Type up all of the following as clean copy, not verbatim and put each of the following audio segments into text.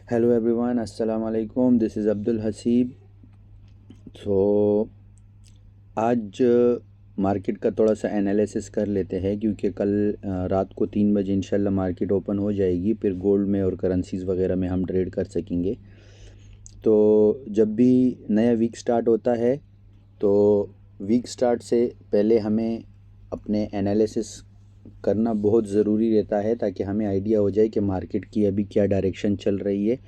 Hello everyone, अस्सलाम वालेकुम। This is Abdul Haseeb. So आज मार्केट का थोड़ा सा एनालिसिस कर लेते हैं, क्योंकि कल रात को 3 बजे इंशाल्लाह मार्केट ओपन हो जाएगी। फिर गोल्ड में और करेंसीज़ वगैरह में हम ट्रेड कर सकेंगे। तो जब भी नया वीक स्टार्ट होता है तो वीक स्टार्ट से पहले हमें अपने एनालिसिस करना बहुत ज़रूरी रहता है, ताकि हमें आइडिया हो जाए कि मार्केट की अभी क्या डायरेक्शन चल रही है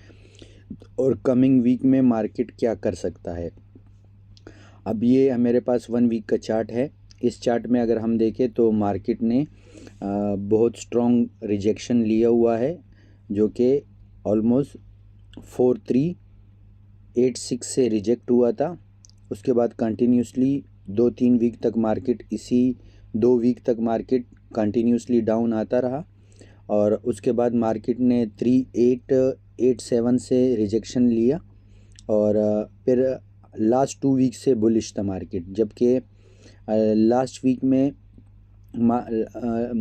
और कमिंग वीक में मार्केट क्या कर सकता है। अब ये मेरे पास 1 वीक का चार्ट है। इस चार्ट में अगर हम देखें तो मार्केट ने बहुत स्ट्रॉन्ग रिजेक्शन लिया हुआ है, जो कि ऑलमोस्ट 4386 से रिजेक्ट हुआ था। उसके बाद कंटिन्यूसली 2-3 वीक तक मार्केट 2 वीक तक मार्केट कंटिन्यूसली डाउन आता रहा, और उसके बाद मार्केट ने 3887 से रिजेक्शन लिया, और फिर लास्ट 2 वीक से बुलिश था मार्केट। जबकि लास्ट वीक में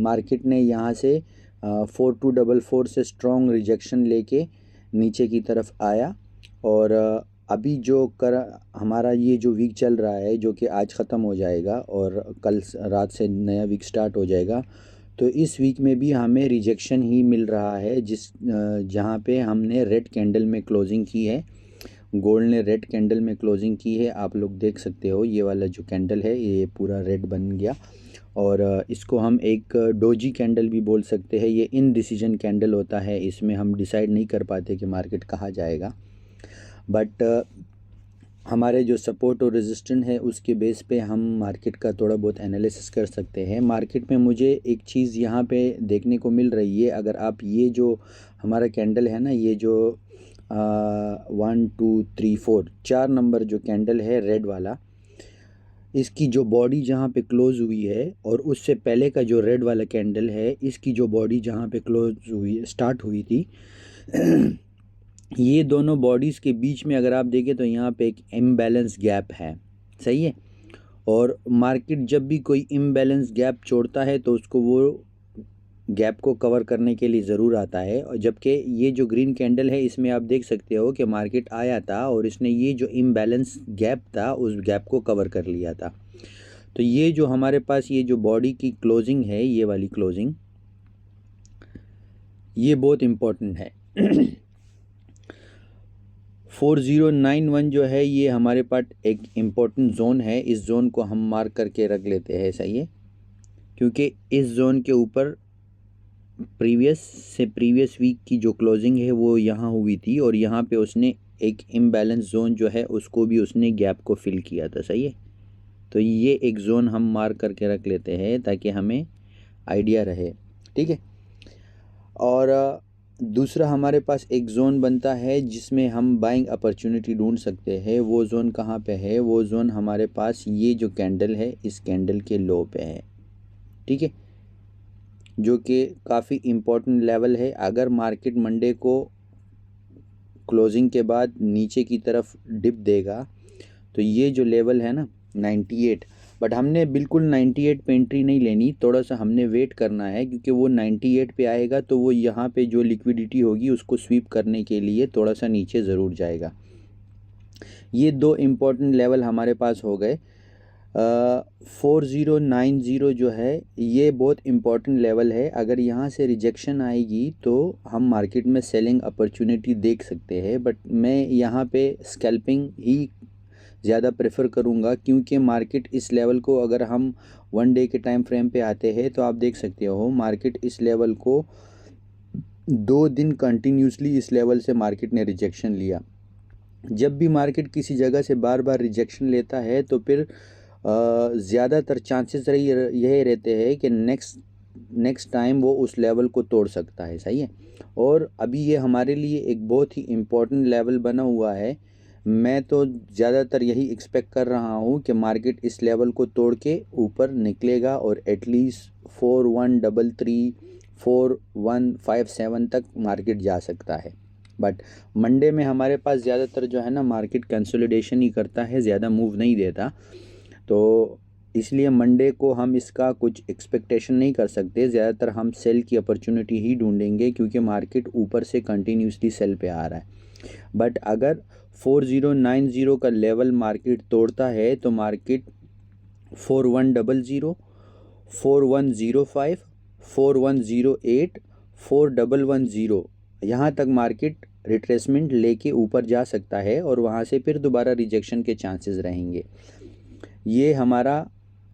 मार्केट ने यहाँ से 4244 से स्ट्रॉन्ग रिजेक्शन लेके नीचे की तरफ आया, और अभी जो हमारा ये जो वीक चल रहा है, जो कि आज ख़त्म हो जाएगा और कल रात से नया वीक स्टार्ट हो जाएगा, तो इस वीक में भी हमें रिजेक्शन ही मिल रहा है, जहाँ पे हमने रेड कैंडल में क्लोजिंग की है। गोल्ड ने रेड कैंडल में क्लोजिंग की है। आप लोग देख सकते हो, ये वाला जो कैंडल है ये पूरा रेड बन गया, और इसको हम एक डोजी कैंडल भी बोल सकते हैं। ये इनडिसीजन कैंडल होता है, इसमें हम डिसाइड नहीं कर पाते कि मार्केट कहाँ जाएगा। बट हमारे जो सपोर्ट और रेजिस्टेंस है उसके बेस पे हम मार्केट का थोड़ा बहुत एनालिसिस कर सकते हैं। मार्केट में मुझे एक चीज़ यहाँ पे देखने को मिल रही है। अगर आप ये जो हमारा कैंडल है ना, ये जो 1 2 3 4 4 नंबर जो कैंडल है रेड वाला, इसकी जो बॉडी जहाँ पे क्लोज हुई है, और उससे पहले का जो रेड वाला कैंडल है, इसकी जो बॉडी जहाँ पे क्लोज हुई स्टार्ट हुई थी ये दोनों बॉडीज़ के बीच में अगर आप देखें तो यहाँ पे एक इम्बैलेंस गैप है। सही है। और मार्केट जब भी कोई इम्बैलेंस गैप छोड़ता है तो उसको वो गैप को कवर करने के लिए ज़रूर आता है। और जबकि ये जो ग्रीन कैंडल है, इसमें आप देख सकते हो कि मार्केट आया था और इसने ये जो इम्बैलेंस गैप था उस गैप को कवर कर लिया था। तो ये जो हमारे पास ये जो बॉडी की क्लोजिंग है, ये वाली क्लोजिंग, ये बहुत इम्पोर्टेंट है। 4091 जो है ये हमारे पास एक इम्पोर्टेंट जोन है। इस जोन को हम मार्क करके रख लेते हैं। सही है, क्योंकि इस जोन के ऊपर प्रीवियस वीक की जो क्लोजिंग है वो यहाँ हुई थी, और यहाँ पे उसने एक इम्बैलेंस जोन जो है उसको भी उसने गैप को फिल किया था। सही है। तो ये एक जोन हम मार्क करके रख लेते हैं ताकि हमें आइडिया रहे। ठीक है। और दूसरा हमारे पास एक जोन बनता है जिसमें हम बाइंग अपॉर्चुनिटी ढूंढ सकते हैं। वो जोन कहाँ पे है? वो जोन हमारे पास ये जो कैंडल है, इस कैंडल के लो पे है। ठीक है, जो कि काफ़ी इम्पोर्टेंट लेवल है। अगर मार्केट मंडे को क्लोजिंग के बाद नीचे की तरफ डिप देगा तो ये जो लेवल है ना 98, बट हमने बिल्कुल 98 पे एंट्री नहीं लेनी, थोड़ा सा हमने वेट करना है, क्योंकि वो 98 पे आएगा तो वो यहाँ पे जो लिक्विडिटी होगी उसको स्वीप करने के लिए थोड़ा सा नीचे ज़रूर जाएगा। ये दो इम्पोर्टेंट लेवल हमारे पास हो गए। 4090 जो है ये बहुत इम्पोर्टेंट लेवल है। अगर यहाँ से रिजेक्शन आएगी तो हम मार्केट में सेलिंग अपॉर्चुनिटी देख सकते हैं, बट मैं यहाँ पे स्कैल्पिंग ही ज़्यादा प्रेफर करूँगा, क्योंकि मार्केट इस लेवल को, अगर हम 1 डे के टाइम फ्रेम पे आते हैं तो आप देख सकते हो मार्केट इस लेवल को 2 दिन कंटिन्यूसली इस लेवल से मार्केट ने रिजेक्शन लिया। जब भी मार्केट किसी जगह से बार बार रिजेक्शन लेता है तो फिर ज़्यादातर चांसेस यही रहते हैं कि नेक्स्ट टाइम वो उस लेवल को तोड़ सकता है। सही है। और अभी ये हमारे लिए एक बहुत ही इम्पोर्टेंट लेवल बना हुआ है। मैं तो ज़्यादातर यही एक्सपेक्ट कर रहा हूँ कि मार्केट इस लेवल को तोड़ के ऊपर निकलेगा, और एटलीस्ट 4133 4157 तक मार्केट जा सकता है। बट मंडे में हमारे पास ज़्यादातर जो है ना, मार्केट कंसोलिडेशन ही करता है, ज़्यादा मूव नहीं देता। तो इसलिए मंडे को हम इसका कुछ एक्सपेक्टेशन नहीं कर सकते। ज़्यादातर हम सेल की अपॉर्चुनिटी ही ढूंढेंगे क्योंकि मार्केट ऊपर से कंटिन्यूसली सेल पे आ रहा है। बट अगर 4090 का लेवल मार्केट तोड़ता है तो मार्केट 4100, 4105, 4108, 4110 यहाँ तक मार्केट रिट्रेसमेंट लेके ऊपर जा सकता है और वहाँ से फिर दोबारा रिजेक्शन के चांसेस रहेंगे। ये हमारा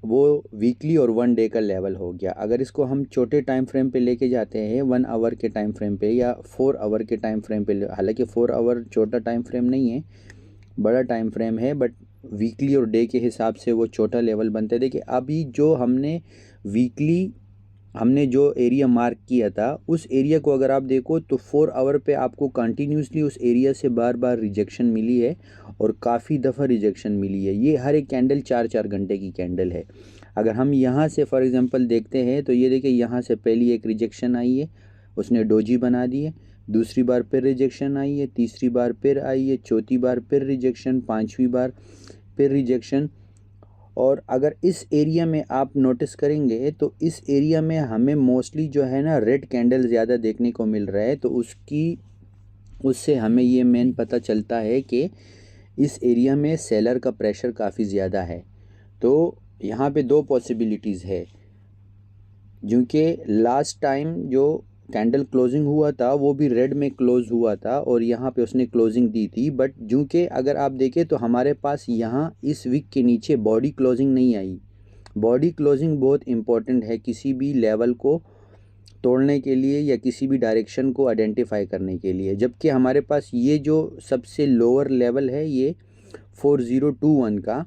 वो वीकली और 1 डे का लेवल हो गया। अगर इसको हम छोटे टाइम फ्रेम पे लेके जाते हैं 1 आवर के टाइम फ्रेम पे या 4 आवर के टाइम फ्रेम पे, हालांकि 4 आवर छोटा टाइम फ्रेम नहीं है, बड़ा टाइम फ्रेम है, बट वीकली और डे के हिसाब से वो छोटा लेवल बनता है। देखिए अभी जो हमने जो एरिया मार्क किया था उस एरिया को अगर आप देखो तो 4 आवर पे आपको कंटिन्यूसली उस एरिया से बार बार रिजेक्शन मिली है और काफ़ी दफ़ा रिजेक्शन मिली है। ये हर एक कैंडल 4-4 घंटे की कैंडल है। अगर हम यहाँ से फॉर एग्जांपल देखते हैं तो ये देखिए यहाँ से पहली एक रिजेक्शन आई है, उसने डोजी बना दी है, दूसरी बार फिर रिजेक्शन आई है, तीसरी बार फिर आई है, चौथी बार फिर रिजेक्शन, पांचवी बार फिर रिजेक्शन। और अगर इस एरिया में आप नोटिस करेंगे तो इस एरिया में हमें मोस्टली जो है ना रेड कैंडल ज़्यादा देखने को मिल रहा है। तो उससे हमें ये मेन पता चलता है कि इस एरिया में सेलर का प्रेशर काफ़ी ज़्यादा है। तो यहाँ पे दो पॉसिबिलिटीज़ है, क्योंकि लास्ट टाइम जो कैंडल क्लोजिंग हुआ था वो भी रेड में क्लोज हुआ था और यहाँ पे उसने क्लोजिंग दी थी। बट क्योंकि अगर आप देखें तो हमारे पास यहाँ इस वीक के नीचे बॉडी क्लोजिंग नहीं आई। बॉडी क्लोजिंग बहुत इम्पॉर्टेंट है किसी भी लेवल को तोड़ने के लिए या किसी भी डायरेक्शन को आइडेंटिफाई करने के लिए। जबकि हमारे पास ये जो सबसे लोअर लेवल है ये 4021 का,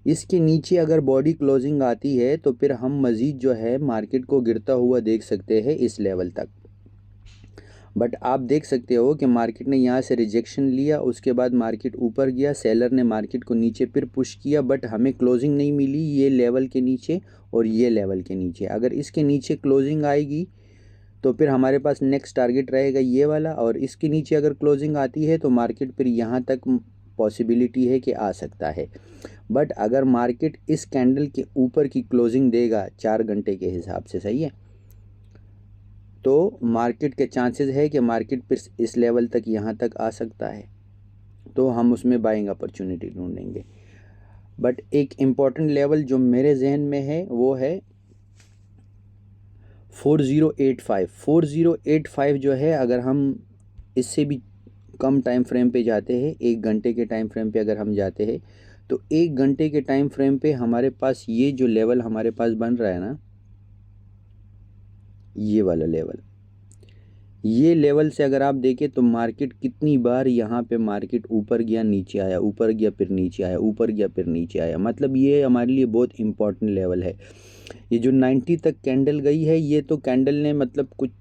इसके नीचे अगर बॉडी क्लोजिंग आती है तो फिर हम मज़ीद जो है मार्केट को गिरता हुआ देख सकते हैं इस लेवल तक। बट आप देख सकते हो कि मार्केट ने यहाँ से रिजेक्शन लिया, उसके बाद मार्केट ऊपर गया, सेलर ने मार्केट को नीचे फिर पुश किया, बट हमें क्लोजिंग नहीं मिली ये लेवल के नीचे और ये लेवल के नीचे। अगर इसके नीचे क्लोजिंग आएगी तो फिर हमारे पास नेक्स्ट टारगेट रहेगा ये वाला, और इसके नीचे अगर क्लोजिंग आती है तो मार्केट फिर यहाँ तक पॉसिबिलिटी है कि आ सकता है। बट अगर मार्केट इस कैंडल के ऊपर की क्लोजिंग देगा 4 घंटे के हिसाब से, सही है, तो मार्केट के चांसेस है कि मार्केट फिर इस लेवल तक यहाँ तक आ सकता है, तो हम उसमें बाइंग अपॉर्चुनिटी ढूंढेंगे। बट एक इम्पॉर्टेंट लेवल जो मेरे जहन में है वो है 4085। 4085 जो है, अगर हम इससे भी कम टाइम फ्रेम पे जाते हैं, 1 घंटे के टाइम फ्रेम पे अगर हम जाते हैं तो 1 घंटे के टाइम फ्रेम पे हमारे पास ये जो लेवल हमारे पास बन रहा है ना, ये वाला लेवल, ये लेवल से अगर आप देखें तो मार्केट कितनी बार यहाँ पे मार्केट ऊपर गया नीचे आया, ऊपर गया फिर नीचे आया, ऊपर गया फिर नीचे आया। मतलब ये हमारे लिए बहुत इंपॉर्टेंट लेवल है। ये जो 90 तक कैंडल गई है, ये तो कैंडल ने मतलब कुछ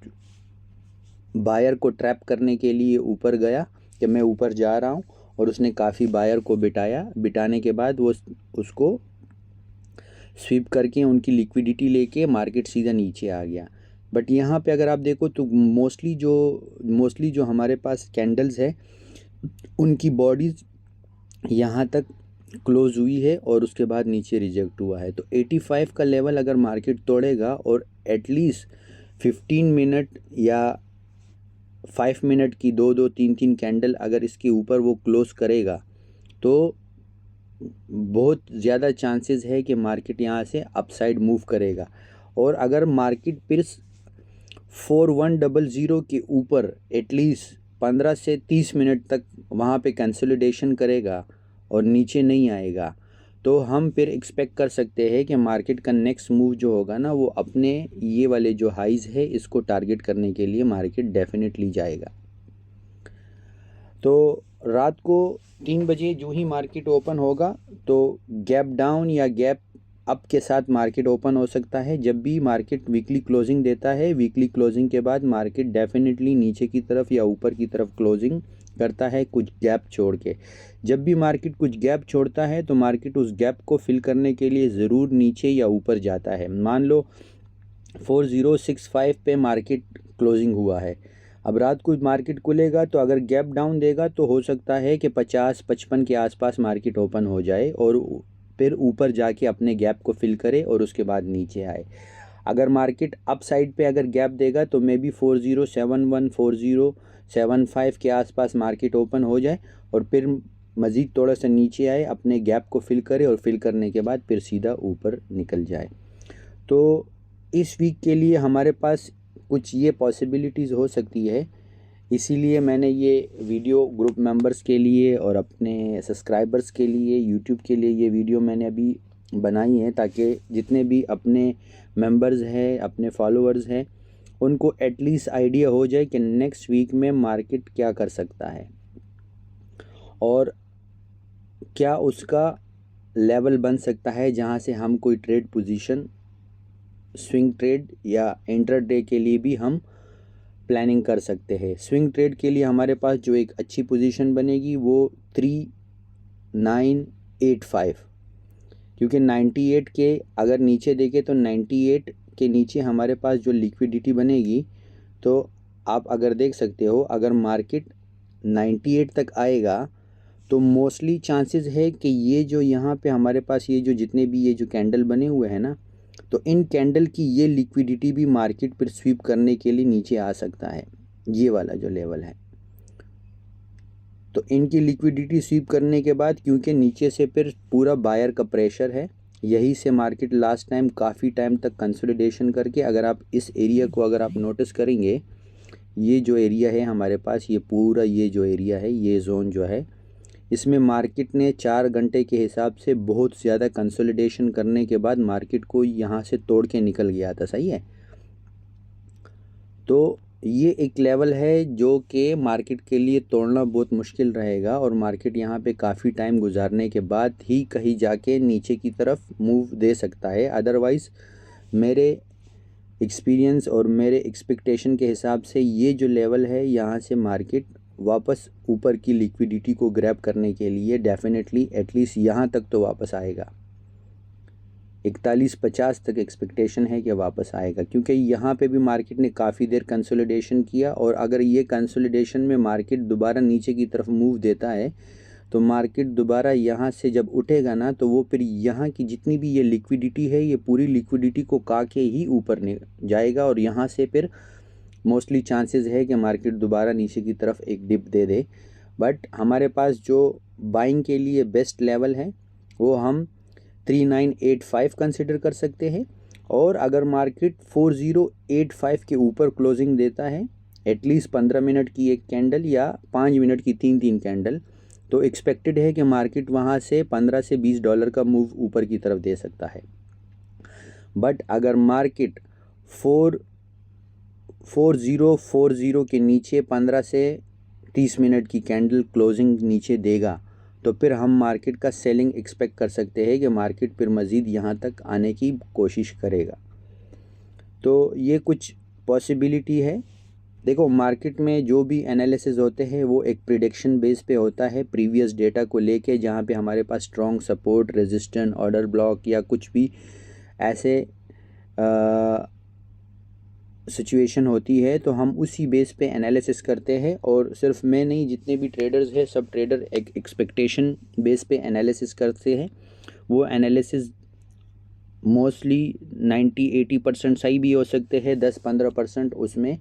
बायर को ट्रैप करने के लिए ऊपर गया कि मैं ऊपर जा रहा हूँ, और उसने काफ़ी बायर को बिटाने के बाद वो उसको स्वीप करके उनकी लिक्विडिटी लेके मार्केट सीधा नीचे आ गया। बट यहाँ पे अगर आप देखो तो मोस्टली जो हमारे पास कैंडल्स है उनकी बॉडीज़ यहाँ तक क्लोज हुई है और उसके बाद नीचे रिजेक्ट हुआ है। तो 85 का लेवल अगर मार्केट तोड़ेगा और एटलीस्ट 15 मिनट या 5 मिनट की 2-2, 3-3 कैंडल अगर इसके ऊपर वो क्लोज करेगा तो बहुत ज़्यादा चांसेस है कि मार्केट यहाँ से अपसाइड मूव करेगा। और अगर मार्केट फिर 4100 के ऊपर एटलीस्ट 15 से 30 मिनट तक वहाँ पे कंसोलिडेशन करेगा और नीचे नहीं आएगा, तो हम फिर एक्सपेक्ट कर सकते हैं कि मार्केट का नेक्स्ट मूव जो होगा ना वो अपने ये वाले जो हाइज़ है इसको टारगेट करने के लिए मार्केट डेफिनेटली जाएगा। तो रात को 3 बजे जो ही मार्केट ओपन होगा तो गैप डाउन या गैप अप के साथ मार्केट ओपन हो सकता है। जब भी मार्केट वीकली क्लोजिंग देता है, वीकली क्लोजिंग के बाद मार्केट डेफिनेटली नीचे की तरफ या ऊपर की तरफ क्लोजिंग करता है कुछ गैप छोड़ के। जब भी मार्केट कुछ गैप छोड़ता है तो मार्केट उस गैप को फिल करने के लिए ज़रूर नीचे या ऊपर जाता है। मान लो 4065 पे मार्केट क्लोजिंग हुआ है, अब रात को मार्केट खुलेगा तो अगर गैप डाउन देगा तो हो सकता है कि 50-55 के आसपास मार्केट ओपन हो जाए और फिर ऊपर जाके अपने गैप को फिल करे और उसके बाद नीचे आए। अगर मार्केट अप साइड पे अगर गैप देगा तो मे बी 4071 4075 के आसपास मार्केट ओपन हो जाए और फिर मज़ीद थोड़ा सा नीचे आए, अपने गैप को फिल करे और फिल करने के बाद फिर सीधा ऊपर निकल जाए। तो इस वीक के लिए हमारे पास कुछ ये पॉसिबिलिटीज़ हो सकती है, इसीलिए मैंने ये वीडियो ग्रुप मेंबर्स के लिए और अपने सब्सक्राइबर्स के लिए, यूट्यूब के लिए ये वीडियो मैंने अभी बनाई है, ताकि जितने भी अपने मेंबर्स हैं, अपने फॉलोअर्स हैं, उनको एटलीस्ट आइडिया हो जाए कि नेक्स्ट वीक में मार्केट क्या कर सकता है और क्या उसका लेवल बन सकता है जहां से हम कोई ट्रेड पोजीशन, स्विंग ट्रेड या इंट्राडे के लिए भी हम प्लानिंग कर सकते हैं। स्विंग ट्रेड के लिए हमारे पास जो एक अच्छी पोजीशन बनेगी वो 3985, क्योंकि 98 के अगर नीचे देखें तो 98 के नीचे हमारे पास जो लिक्विडिटी बनेगी, तो आप अगर देख सकते हो अगर मार्केट 98 तक आएगा तो मोस्टली चांसेस है कि ये जो यहाँ पे हमारे पास ये जो जितने भी ये जो कैंडल बने हुए हैं ना, तो इन कैंडल की ये लिक्विडिटी भी मार्केट पर स्वीप करने के लिए नीचे आ सकता है, ये वाला जो लेवल है। तो इनकी लिक्विडिटी स्वीप करने के बाद, क्योंकि नीचे से फिर पूरा बायर का प्रेशर है, यही से मार्केट लास्ट टाइम काफ़ी टाइम तक कंसोलिडेशन करके, अगर आप इस एरिया को अगर आप नोटिस करेंगे, ये जो एरिया है हमारे पास, ये पूरा ये जो एरिया है, ये जोन जो है, इसमें मार्केट ने 4 घंटे के हिसाब से बहुत ज़्यादा कंसोलिडेशन करने के बाद मार्केट को यहाँ से तोड़ के निकल गया था, सही है। तो ये एक लेवल है जो कि मार्केट के लिए तोड़ना बहुत मुश्किल रहेगा और मार्केट यहाँ पे काफ़ी टाइम गुजारने के बाद ही कहीं जाके नीचे की तरफ मूव दे सकता है। अदरवाइज़ मेरे एक्सपीरियंस और मेरे एक्सपेक्टेशन के हिसाब से ये जो लेवल है, यहाँ से मार्केट वापस ऊपर की लिक्विडिटी को ग्रैब करने के लिए डेफिनेटली एटलीस्ट यहाँ तक तो वापस आएगा। 4150 तक एक्सपेक्टेशन है कि वापस आएगा, क्योंकि यहाँ पे भी मार्केट ने काफ़ी देर कंसोलिडेशन किया और अगर ये कंसोलिडेशन में मार्केट दोबारा नीचे की तरफ मूव देता है तो मार्केट दोबारा यहाँ से जब उठेगा ना, तो वो फिर यहाँ की जितनी भी ये लिक्विडिटी है, ये पूरी लिक्विडिटी को का के ही ऊपर जाएगा और यहाँ से फिर मोस्टली चांसेस है कि मार्केट दोबारा नीचे की तरफ एक डिप दे दे। बट हमारे पास जो बाइंग के लिए बेस्ट लेवल है वो हम 3985 कंसिडर कर सकते हैं, और अगर मार्केट 4085 के ऊपर क्लोजिंग देता है, एटलीस्ट 15 मिनट की एक कैंडल या 5 मिनट की 3 कैंडल, तो एक्सपेक्टेड है कि मार्केट वहाँ से $15 से $20 का मूव ऊपर की तरफ दे सकता है। बट अगर मार्केट 4040 के नीचे 15 से 30 मिनट की कैंडल क्लोजिंग नीचे देगा, तो फिर हम मार्केट का सेलिंग एक्सपेक्ट कर सकते हैं कि मार्केट फिर मज़ीद यहाँ तक आने की कोशिश करेगा। तो ये कुछ पॉसिबिलिटी है। देखो, मार्केट में जो भी एनालिसिस होते हैं वो एक प्रिडिक्शन बेस पे होता है, प्रीवियस डेटा को लेके, जहाँ पे हमारे पास strong support, resistance, order block या कुछ भी ऐसे सिचुएशन होती है, तो हम उसी बेस पे एनालिसिस करते हैं। और सिर्फ मैं नहीं, जितने भी ट्रेडर्स हैं, सब ट्रेडर एक एक्सपेक्टेशन बेस पे एनालिसिस करते हैं। वो एनालिसिस मोस्टली 90-80% सही भी हो सकते हैं, 10-15% उसमें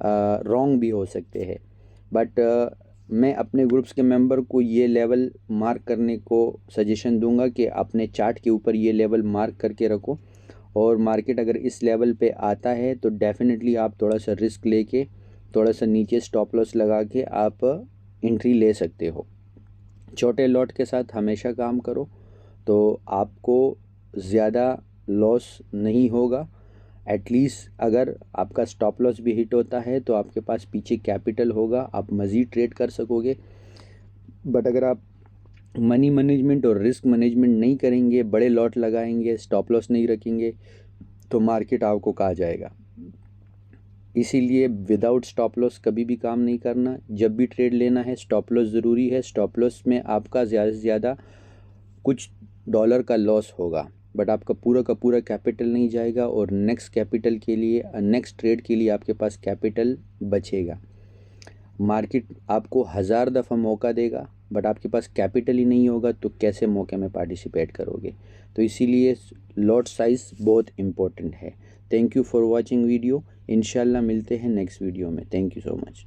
रॉन्ग भी हो सकते हैं। बट मैं अपने ग्रुप्स के मेंबर को ये लेवल मार्क करने को सजेशन दूंगा कि अपने चार्ट के ऊपर ये लेवल मार्क करके रखो, और मार्केट अगर इस लेवल पे आता है तो डेफिनेटली आप थोड़ा सा रिस्क लेके, थोड़ा सा नीचे स्टॉप लॉस लगा के आप एंट्री ले सकते हो। छोटे लॉट के साथ हमेशा काम करो तो आपको ज़्यादा लॉस नहीं होगा। एटलीस्ट अगर आपका स्टॉप लॉस भी हिट होता है तो आपके पास पीछे कैपिटल होगा, आप मज़ीद ट्रेड कर सकोगे। बट अगर आप मनी मैनेजमेंट और रिस्क मैनेजमेंट नहीं करेंगे, बड़े लॉट लगाएंगे, स्टॉप लॉस नहीं रखेंगे, तो मार्केट आपको कहा जाएगा। इसीलिए विदाउट स्टॉप लॉस कभी भी काम नहीं करना। जब भी ट्रेड लेना है स्टॉप लॉस ज़रूरी है। स्टॉप लॉस में आपका ज़्यादा से ज़्यादा कुछ डॉलर का लॉस होगा, बट आपका पूरा का पूरा कैपिटल नहीं जाएगा, और नेक्स्ट कैपिटल के लिए, नेक्स्ट ट्रेड के लिए आपके पास कैपिटल बचेगा। मार्केट आपको 1000 दफ़ा मौका देगा, बट आपके पास कैपिटल ही नहीं होगा तो कैसे मौके में पार्टिसिपेट करोगे। तो इसीलिए लॉट साइज़ बहुत इम्पोर्टेंट है। Thank you for watching video. इंशाल्लाह मिलते हैं नेक्स्ट वीडियो में। Thank you so much.